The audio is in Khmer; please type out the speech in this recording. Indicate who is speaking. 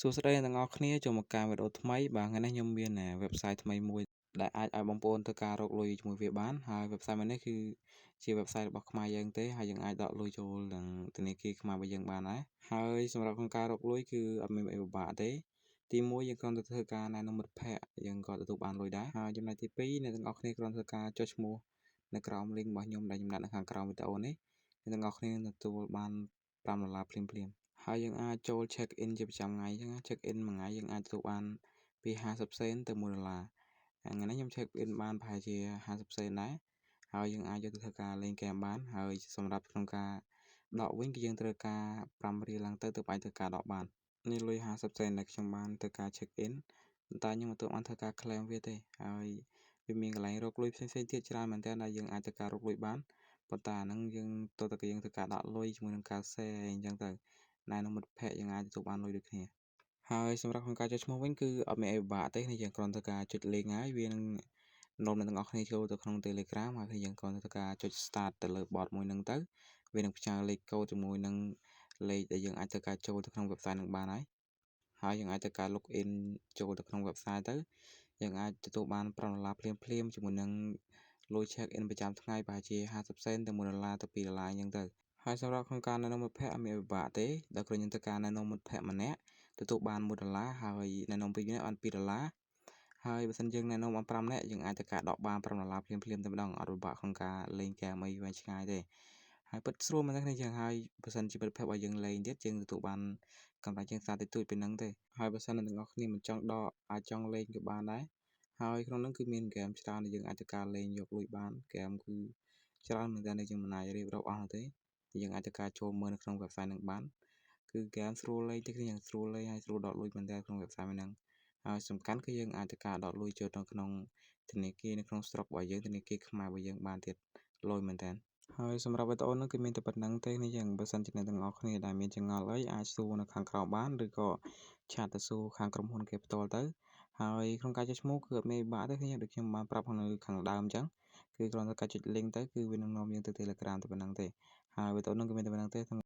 Speaker 1: សួស្តីអ្នកទាំងអស់គ្នាចូលមកការវីដេអូថ្មីបាទថ្ងៃនេះខ្ញុំមាន website ថ្មីមួយដែលអាចឲ្យបងប្អូនធ្វើការរកលុយជាមួយវាបានហើយ website មួយនេះគឺជា website របស់ខ្មែរយើងទេហើយយើងអាចដកលុយចូលនឹងធនាគារខ្មែររបស់យើងបានដែរហើយសម្រាប់ក្នុងការរកលុយគឺអត់មានអីពិបាកទេទី1យើងគ្រាន់តែធ្វើការណែនាំមិត្តភ័ក្តិយើងក៏ទទួលបានលុយដែរហើយចំណុចទី2អ្នកទាំងអស់គ្នាគ្រាន់តែធ្វើការចុចឈ្មោះនៅក្រោម link របស់ខ្ញុំដែលខ្ញុំដាក់នៅខាងក្រោមវីដេអូនេះអ្នកទាំងអស់គ្នានឹងទទួលបាន$5ភ្លាមហើយយើងអាចចូល check in ជាប្រចាំថ្ងៃអញ្ចឹង check in មួយថ្ងៃយើងអាចទទួលបានពី50សេនទៅ$1ថ្ងៃនេះខ្ញុំ check in បានប្រហែលជា50សេនដែរហើយយើងអាចយកទៅធ្វើការលេងហ្គេមបានហើយសម្រាប់ក្នុងការដកវិញគឺយើងត្រូវការ5រៀលឡើងទៅទើបអាចធ្វើការដកបាននេះលុយ50សេនដែលខ្ញុំបានធ្វើការ check in ប៉ុន្តែខ្ញុំមិនទាន់បានធ្វើការ claim វាទេហើយវាមានកន្លែងរកលុយផ្សេងៗទៀតច្រើនមែនទែនដែលយើងអាចធ្វើការរកលុយបានប៉ុន្តែអាហ្នឹងយើងតើយើងធ្វើការដកលុយជាមួយនឹងការ share អីចឹងទៅណែនាំមិត្តភ័ក្តិយើងអាចទទួលបានលុយដូចគ្នាហើយសម្រាប់ក្នុងការចុចឈ្មោះវិញគឺអត់មានអីពិបាកទេនេះយើងគ្រាន់តែធ្វើការចុចលេងហើយវានឹងនាំអ្នកទាំងអស់គ្នាចូលទៅក្នុង Telegram ហើយយើងគ្រាន់តែធ្វើការចុច start ទៅលើ bot មួយហ្នឹងទៅវានឹងផ្ញើលេខកូដជាមួយនឹងលេខដែលយើងអាចធ្វើការចូលទៅក្នុង website ហ្នឹងបានហើយយើងអាចធ្វើការ log in ចូលទៅក្នុង website ទៅយើងអាចទទួលបាន$5ភ្លាមជាមួយនឹងលុយ check in ប្រចាំថ្ងៃប្រហែលជា50សេនទៅ$1ទៅ$2អញ្ចឹងទៅហើយសម្រាប់ក្នុងការណែនាំមិត្តភ័ក្តិអត់មានពិបាកទេដល់គ្រាន់យើងធ្វើការណែនាំមិត្តភ័ក្តិម្នាក់ទទួលបាន$1ហើយណែនាំ2នាក់បាន$2ហើយបើសិនយើងណែនាំបាន5នាក់យើងអាចធ្វើការដកបាន$5ភ្លាមតែម្ដងអត់ពិបាកក្នុងការលេងហ្គេមអីវែងឆ្ងាយទេហើយពិតស្រួលមែនទេគ្នាចឹងហើយបើសិនជាមិត្តភ័ក្តិរបស់យើងលេងទៀតយើងទទួលបានកម្រៃជាងសារតិចតួចប៉ុណ្ណឹងទេហើយបើសិនអ្នកទាំងអស់គ្នាមិនចង់ដកអាចចង់លេងក៏បានដែរហើយក្នុងហ្នឹងគឺមានហ្គេមច្រើនដែលយើងអាចធ្វើការលេងយកលុយបានហ្គេមគឺច្រើនមែនតើយើងមិនអាចរៀបរាប់អស់នោះទេយើងអាចធ្វើការចូលមើលនៅក្នុង website ហ្នឹងបានគឺហ្គេមស្រួលលេងតែគ្នាយ៉ាងស្រួលលេងហើយស្រួលដកលុយមែនតើក្នុង website ហ្នឹងហើយសំខាន់គឺយើងអាចធ្វើការដកលុយចូលទៅក្នុងធនាគារនៅក្នុងស្រុករបស់យើងធនាគារខ្មែររបស់យើងបានទៀតលុយមែនតើហើយសម្រាប់វីដេអូនេះគឺមានតែប៉ុណ្្នឹងទេនេះយើងបើសិនជាអ្នកទាំងអស់គ្នាដែលមានចម្ងល់អីអាចសួរនៅខាងក្រោមបានឬក៏ឆាតទៅសួរខាងក្រុមហ៊ុនគេផ្ទាល់ទៅហើយក្នុងការចុចឈ្មោះគឺអត់មានពិបាកទេគ្នាដូចខ្ញុំបានប្រាប់នៅខាងដើមអញ្ចឹងគឺគ្រាន់តែការចុច link ទៅគឺវានឹងនាំយើងទៅ Telegram តែប៉ុណ្្នឹងទេហើយវីដេអូនេះគឺមានតែប៉ុណ្្នឹងទេ